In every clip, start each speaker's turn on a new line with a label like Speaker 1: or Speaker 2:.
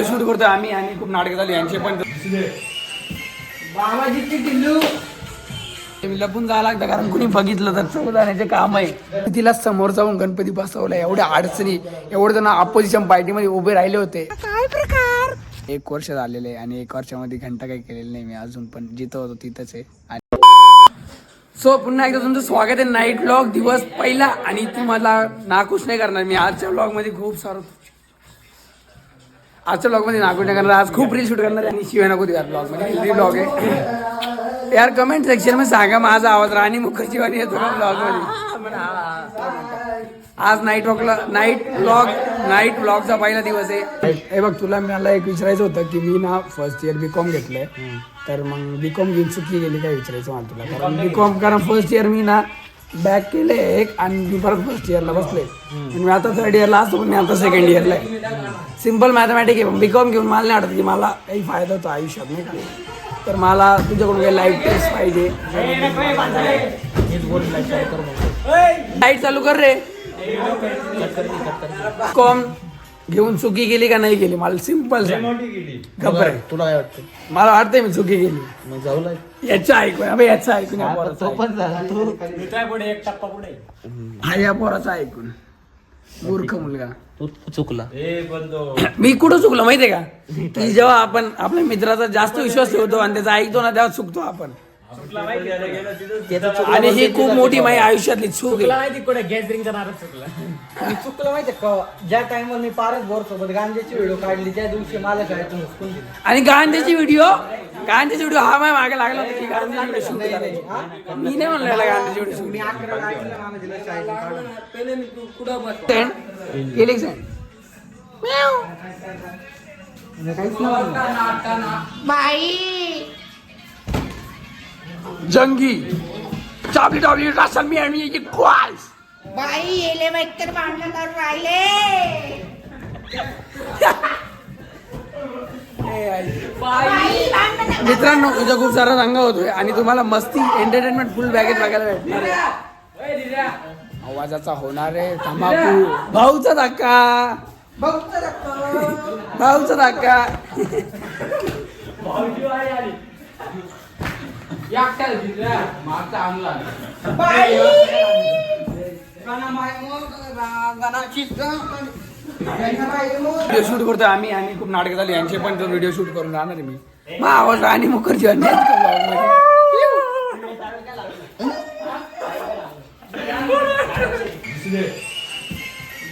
Speaker 1: Shoot करतोय आम्ही आणि खूप नाटक झाली यांचे पण बाबाजीची टिल्लू लपून जावं लागतं कारण कुणी बघितलं तर चौदाण्याचे काम आहे. तिला समोर जाऊन गणपती बसवला. एवढ्या अडचणी एवढे जण अपोजिशन पार्टीमध्ये उभे राहिले होते. काय प्रकार 1 वर्ष झालेले आणि 1 वर्षामध्ये घंटा काही केलेलं नाही मी अजून पण जिथं होतो तिथंच आहे. सो पुन्हा एकदा तुमचं स्वागत आहे नाईट व्लॉग दिवस पहिला आणि तुम्हाला नाखुश नाही करणार मी आजच्या व्लॉग मध्ये खूप सारं आजच्या ब्लॉग मध्ये नाखुश नाही करणार. आज खूप रील शूट करणार आणि शिवाय नको यार ब्लॉग मध्ये ब्लॉग आहे यार. कमेंट सेक्शन मध्ये सांगा माझा आवाज राणी मुखर्जी वाणी येतो का ब्लॉग मध्ये. आज नाईट व्लॉगचा पहिला दिवस आहे. हे बघ तुला मला एक विचारायचं होतं की मी ना फर्स्ट इयर बीकॉम घेतलंय तर मग बीकॉम घेऊन चुकी गेली काय विचारायचं मला तुला. कारण बीकॉम कारण फर्स्ट इयर मी ना बॅक केले एक आणि मी परत फर्स्ट इयरला बसले. मी आता 3rd इयरला असतो पण मी आता 2nd इयरला आहे. सिम्पल मॅथमॅटिक आहे. बीकॉम घेऊन मला नाही वाटत की मला काही फायदा होतो आयुष्यात नाही का. तर मला तुझ्याकडून काही लाईफ टेस्ट पाहिजे. लाईट चालू कर रे. कॉम घेऊन चुकी गेली का नाही गेली मला सिम्पल खबर आहे. तुला काय वाटतं? मला वाटतंय मी चुकी गेली. मग जाऊ याचं ऐकून अबे याचं ऐकून हा या पोराचं ऐकून मूर्ख मुलगा
Speaker 2: तू चुकला.
Speaker 1: मी कुठं चुकलो माहितीये का की जेव्हा आपण आपल्या मित्राचा जास्त विश्वास ठेवतो आणि त्याचा ऐकतो ना तेव्हा चुकतो आपण. आणि ही खूप मोठी माझी आयुष्यातली चूक आहे.
Speaker 3: माहिती कुठे गॅदरिंगचा नारळ चुकलं माहितीये का. ज्या टाइमवर मी पारस बोर सोबत गांजेची व्हिडिओ काढली त्या दिवशी मला शाळेतून हुसकून दिली.
Speaker 1: आणि गांधीची व्हिडिओ हा माझ्या मागे लागला होता की गांधी व्हिडिओ शूट करायची. मी नाही म्हणलं गांधीची व्हिडिओ शूट.
Speaker 3: मी 11 वाजता मामा दिला शाळेतून काढून.
Speaker 1: पहिले मी कुठं केली
Speaker 4: बाई
Speaker 1: जंगी चाबली टाबली राशन मी आणि याची क्वाल्स
Speaker 4: बाई येले तर भांडण करून राहिले.
Speaker 1: मित्रांनो तुझा खूप सारा रंग होतोय आणि तुम्हाला मस्ती एंटरटेनमेंट फुल बॅगेज बघायला भेटणार आहे. आवाजाचा होणार आहे तंबाखू भाऊचा धक्का भाऊचा धक्का. व्हिडिओ शूट करतोय आम्ही आणि खूप नाटक झाली यांचे पण व्हिडिओ शूट करून राहणार आहे मी. मग आवाज राणी मुखर्जी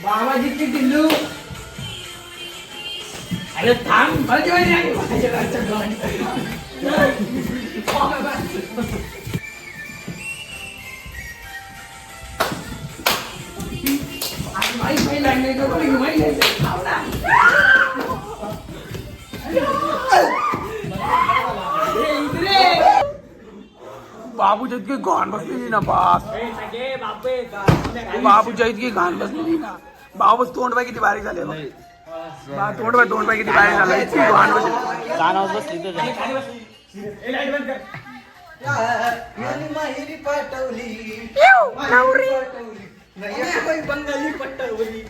Speaker 1: बाबाजीची टिल्लू. अरे थांब बाबूच्या इतकी घाण बसलेली ना बाप. बाबूच्या इतकी घाण बसलेली ना बाबूच तोंड बाय किती बारीक झाले तोंड बाय किती बारीक झालं. इतकी घाण बसली
Speaker 2: कानावर बसली तर
Speaker 3: बंगाली पट्टवली.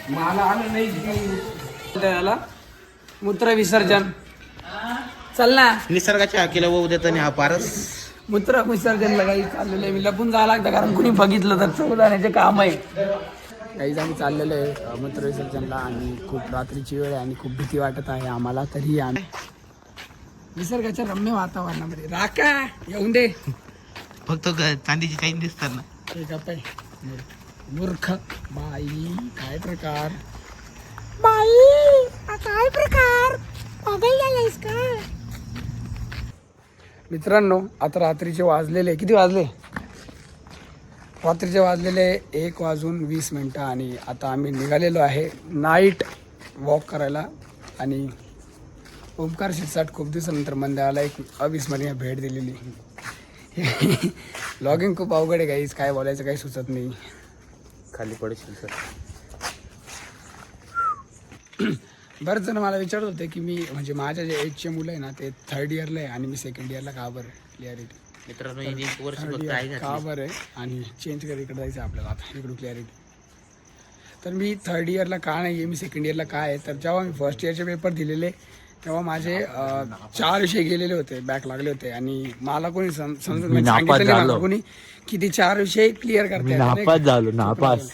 Speaker 1: मला आलं नाही त्याला मूत्र विसर्जन चल ना.
Speaker 2: निसर्गाच्या हाकेला वाहू देताना हा पारस
Speaker 1: मूत्र विसर्जनला काही चाललेलं आहे. मी लपून जावं लागतं कारण कुणी बघितलं तर चौदाण्याचे काम आहे. काहीच आम्ही चाललेलं आहे मूत्र विसर्जनला आणि खूप रात्रीची वेळ आहे आणि खूप भीती वाटत आहे आम्हाला. तरी आम्ही निसर्गाच्या रम्य वातावरणामध्ये राका येऊन दे
Speaker 2: फक्त चांदीची चैन दिसतात ना.
Speaker 1: मूर्ख बाई काय प्रकार
Speaker 4: बाई काय प्रकार पागल झालायस का.
Speaker 1: मित्रांनो आता रात्रीचे वाजलेले किती वाजले. रात्रीचे वाजलेले 1:20 आणि आता आम्ही निघालेलो आहे नाईट वॉक करायला. आणि ओमकार शिरसाट खूप दिवसानंतर मंदिराला एक अविस्मरणीय भेट दिलेली. लॉगिंग खूप अवघड आहे काहीच काय बोलायचं काही सुचत नाही.
Speaker 2: खाली पडशील सर.
Speaker 1: बरेच जण मला विचारत होते की मी म्हणजे माझ्या जे एजचे मुलं आहे ना ते 3rd इयरला आहे आणि मी 2nd इयरला का बरं क्लिअरिटी
Speaker 2: मित्रांनो हिने एक वर्ष
Speaker 1: थर्ड
Speaker 2: फक्त आई
Speaker 1: इयर का
Speaker 2: घातली.
Speaker 1: बरं आहे आणि चेंज कर इकडे जायचं आपल्याला आता इकडून क्लॅरिटी. तर मी 3rd इयरला का नाही आहे, मी 2nd इयरला काय आहे, तर जेव्हा मी 1st इयरचे पेपर दिलेले तेव्हा माझे 4 विषय गेलेले होते, बॅक लागले होते आणि मला कोणी समजून सांगितलं नाही मला कोणी की ते 4 विषय क्लिअर करता येतात,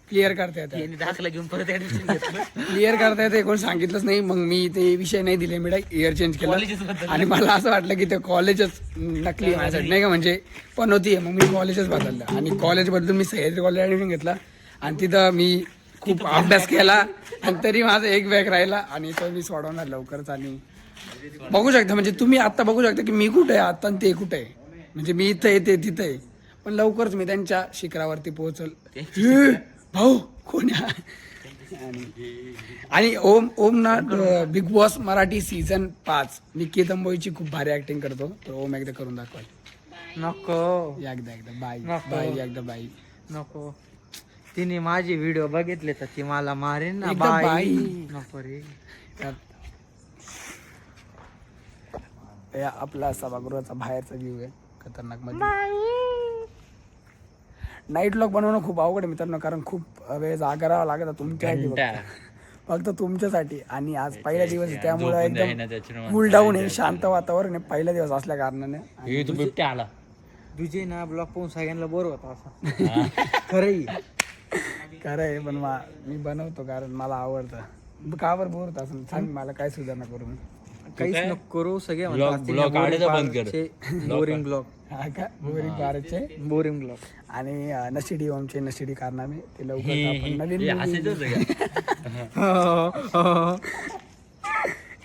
Speaker 1: क्लिअर करता येतात,
Speaker 2: हिने दाखला घेऊन परत ऍडमिशन घेतलं.
Speaker 1: क्लिअर करता येते कोणी सांगितलंच नाही. मग मी ते विषय नाही दिले, मी डायरेक्ट इयर चेंज केलं आणि मला असं वाटलं की ते कॉलेजच नकली माझ्यासाठी नाही का, म्हणजे पण होती. मग मी कॉलेजच बदललं आणि कॉलेजबद्दल मी सह्याद्री कॉलेज ॲडमिशन घेतलं आणि तिथं मी खूप अभ्यास केला आणि तरी माझा एक बॅक राहिला आणि तो मी सोडवणार लवकरच. आणि बघू शकता म्हणजे तुम्ही आता बघू शकता की मी कुठे आहे आता आणि ते कुठे आहे, म्हणजे मी इथं आहे ते तिथं आहे, पण लवकरच मी त्यांच्या शिखरावरती पोहोचल. भाऊ कोण आणि ओम ना बिग बॉस मराठी सीझन 5 मी केतंबोईची खूप भारी ऍक्टिंग करतो, तर ओम एकदा करून दाखवाल.
Speaker 3: नको
Speaker 1: एकदा बाई
Speaker 3: नको.
Speaker 1: बाई एकदा बाई
Speaker 3: नको, तिने माझे व्हिडिओ बघितले तर ती मला मारेन ना.
Speaker 1: एकदा बाई.
Speaker 3: नको रे.
Speaker 1: आपला सभागृहाचा बाहेरचा व्ह्यू आहे खतरनाक मध्ये. नाईट व्लॉग बनवणं खूप अवघड आहे मित्रांनो, कारण खूप वेळ जागा राहावं लागतं तुमच्यासाठी, फक्त तुमच्यासाठी. आणि आज पहिला दिवस आहे त्यामुळे एकदम कूल डाऊन आहे, शांत वातावरण आहे पहिला दिवस असल्या कारणाने.
Speaker 2: आला
Speaker 3: तुझे ना ब्लॉग पाहून सगळ्यांना बोर होता असं. खरंही
Speaker 1: खरं आहे, पण मी बनवतो कारण मला आवडतं. का बरं बोर होतं असं सांग, मला काय सुधारणा करू मी.
Speaker 3: काहीच नको करू, सगळे बोरिंग ब्लॉग.
Speaker 1: हा का बोरिंग कारचे
Speaker 3: बोरिंग ब्लॉग.
Speaker 1: आणि नशिडी ओमचे नशिडी कारनामे ते लवकर आपण नवीन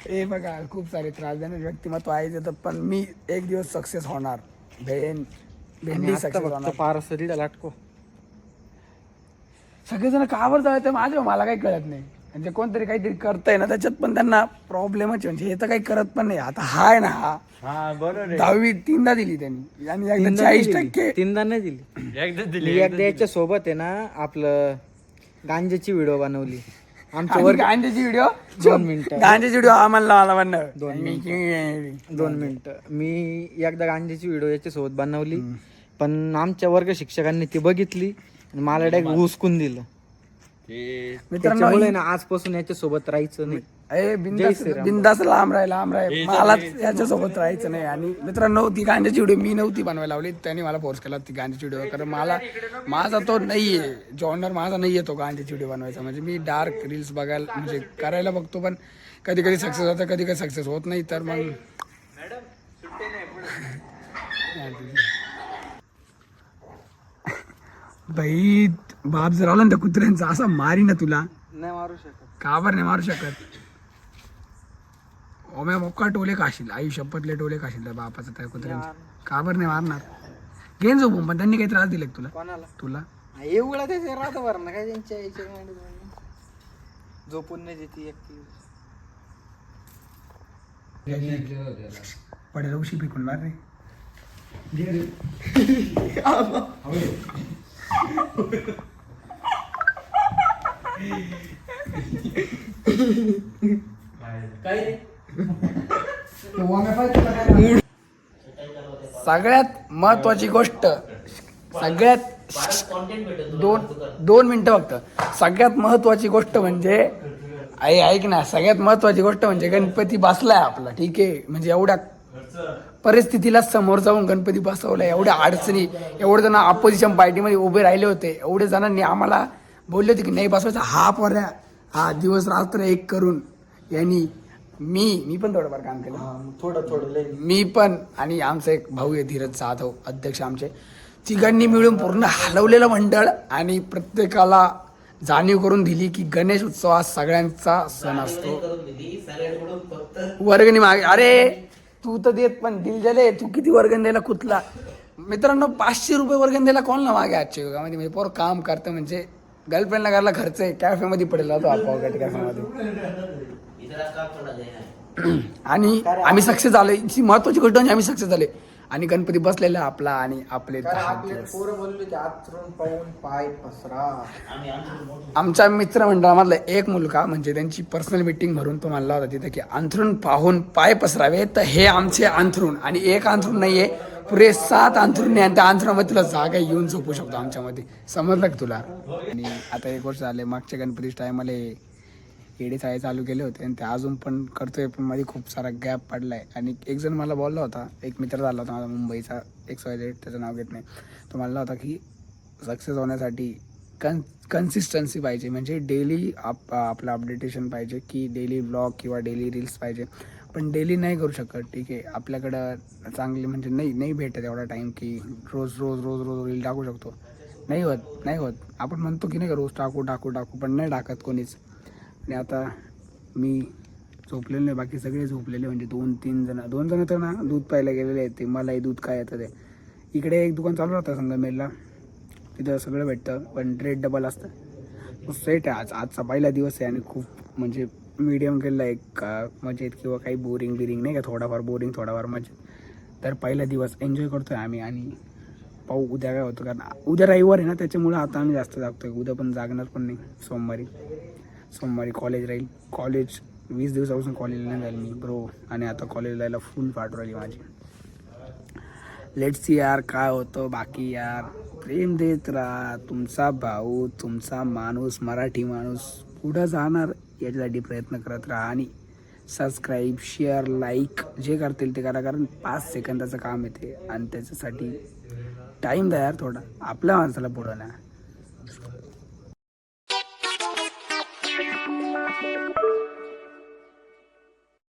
Speaker 1: हे बघा खूप सारे त्रास देणारे व्यक्तिमत्व आहे तर, पण मी एक दिवस सक्सेस होणार. भेंडी सक्सेस होणार.
Speaker 3: पारसरीला लाटको.
Speaker 1: सगळेजण कावर जायचं माझ्या मला काही कळत नाही, म्हणजे कोणतरी काहीतरी करतंय ना त्याच्यात पण त्यांना प्रॉब्लेमच, म्हणजे हे तर काही करत पण नाही. आता हा आहे ना हा
Speaker 3: बरोबर
Speaker 1: 10वी 3दा दिली त्यांनी आणि एकदा 40%.
Speaker 3: 3दा नाही दिली. एकदा याच्या सोबत आहे ना आपलं गांजेची व्हिडिओ बनवली आमच्या वर.
Speaker 1: गांजेची व्हिडिओ
Speaker 3: 2 मिनिटं.
Speaker 1: गांजेची व्हिडिओ आम्हाला मला म्हणणं
Speaker 3: 2 मिनिटं. मी एकदा गांजेची व्हिडिओ याच्या सोबत बनवली, पण आमच्या वर्ग शिक्षकांनी ती बघितली आणि मला डायरेक्ट हुसकून दिलं.
Speaker 1: मित्रांनो
Speaker 3: ना आजपासून याच्या सोबत राहायचं नाही.
Speaker 1: बिंदास लांब राह मलाच याच्यासोबत राहायचं नाही. आणि मित्रांनो ती गांजाची व्हिडिओ मी नव्हती बनवायला लावली, त्यांनी मला फोर्स केला ती गांजाची व्हिडिओ, कारण माझा तो नाहीये जॉनर, माझा नाहीये तो गांजाची व्हिडिओ बनवायचा. म्हणजे मी डार्क रील्स बघायला म्हणजे करायला बघतो, पण कधी कधी सक्सेस होतं कधी कधी सक्सेस होत नाही. तर मग बाई बाप जर आला ना त्या कुत्र्यांचा असा मारी ना तुला.
Speaker 3: नाही मारू शकत.
Speaker 1: का बरं नाही मारू शकत. ओम्या मोक्का टोले खाशील, आई शपथले टोले खाशील त्या बापाचं त्या कुत्र्यांचं. का बरं नाही मारणार. घेऊन झोपून, पण त्यांनी काही त्रास दिले तुला.
Speaker 3: कोणाला
Speaker 1: तुला
Speaker 3: एवढा त्याचे राहतं बरं ना काय त्यांच्या झोपून नाही देते एकटी.
Speaker 1: पडेल उशी पिकून मार रे. सगळ्यात महत्वाची गोष्ट, सगळ्यात 2 मिनिटं फक्त. सगळ्यात महत्वाची गोष्ट म्हणजे ऐक ना, सगळ्यात महत्वाची गोष्ट म्हणजे गणपती बसलाय आपला, ठीक आहे. म्हणजे एवढ्या परिस्थितीला समोर जाऊन गणपती बसवलाय, एवढ्या अडचणी, एवढे जण अपोजिशन पार्टीमध्ये उभे राहिले होते, एवढे जणांनी आम्हाला बोलले होते की नाही बसवायचा. हा दिवस रात्र एक करून यांनी मी पण थोडंफार काम केलं,
Speaker 3: थोडं
Speaker 1: मी पण आणि आमचा एक भाऊ आहे धीरज जाधव अध्यक्ष आमचे, तिघांनी मिळून पूर्ण हलवलेलं मंडळ आणि प्रत्येकाला जाणीव करून दिली की गणेश उत्सव हा सगळ्यांचा सण असतो. वर्गणी मागे अरे तू तर देत पण दिल झाले, तू किती वर्गण द्यायला कुतला. मित्रांनो 500 रुपये वर्गण द्यायला कोणाला मागे आजच्या युगामध्ये. म्हणजे पोर काम करतं म्हणजे गर्लफ्रेंडला करायला खर्च आहे, कॅफेमध्ये पडेल जातो आपण कॅफेमध्ये. आणि आम्ही सक्सेस झाले, महत्वाची गोष्ट म्हणजे आम्ही सक्सेस झाले. आणि गणपती बसलेला आपला आणि आपले 10 दिवस.
Speaker 3: पोरं बोलले ते आतरून पाहून पाय पसरा.
Speaker 1: आमच्या मित्रमंडळामधला एक मुलगा म्हणजे त्यांची पर्सनल मीटिंग भरून तो म्हणला होता तिथे की अंथरूण पाहून पाय पसरावे. तर हे आमचे अंथरूण, आणि एक अंथरूण नाहीये, पुरे 7 अंथरुण आणि त्या अंथरुणामध्ये तुला जागा येऊन झोपू शकतो आमच्यामध्ये. समजलं का तुला? आणि आता 1 वर्ष झाले, मागच्या गणपतीच्या टायमाला येडे चाळे चालू केले होते आणि ते अजून पण करतोय, पण मध्ये खूप सारा गॅप पडलाय. आणि एक जण मला बोलला होता, एक मित्र झाला होता माझा मुंबईचा, XYZ, त्याचं नाव घेत नाही, तो म्हणला होता की सक्सेस होण्यासाठी कन्सिस्टन्सी पाहिजे, म्हणजे डेली आपलं अपडेटेशन पाहिजे, की डेली ब्लॉग किंवा डेली रील्स पाहिजे. पण डेली नाही करू शकत, ठीक आहे, आपल्याकडं चांगली म्हणजे नाही भेटत एवढा टाईम की रोज रील टाकू शकतो. नाही होत. आपण म्हणतो की नाही का रोज टाकू, पण नाही टाकत कोणीच. आणि आता मी झोपलेलो नाही, बाकी सगळे झोपलेले, म्हणजे 2-3 जण, 2 जण तर ना दूध प्यायला गेलेले आहेत. ते मलाही दूध काय येतं ते. इकडे एक दुकान चालू राहतं संगमेरला, तिथं सगळं भेटतं, पण रेट डबल असतं. सेट आहे आजचा पहिला दिवस आहे आणि खूप म्हणजे मीडियम केलेला एक मजेत, किंवा काही बोरिंग नाही का, थोडाफार बोरिंग थोडाफार मजेत. तर पहिला दिवस एन्जॉय करतोय आम्ही. आणि पाहू उद्या काय होतं, कारण उद्या रविवार आहे ना, त्याच्यामुळं आता आम्ही जास्त जागतोय. उद्या पण जागणार पण नाही. सोमवारी कॉलेज राहील. कॉलेज 20 दिवसापासून कॉलेजला नाही जाईल मी ब्रो, आणि आता कॉलेज जायला फुल पाठवू राहिली माझी. लेट्स सी यार काय होतं. बाकी यार प्रेम देत राहा. तुमचा भाऊ, तुमचा माणूस, मराठी माणूस पुढं जाणार याच्यासाठी प्रयत्न करत राहा. आणि सबस्क्राईब, शेअर, लाईक जे करतील ते करा, कारण 5 सेकंदाचं काम येते आणि त्याच्यासाठी टाईम द्या यार थोडा. आपल्या माणसाला पुढं ना.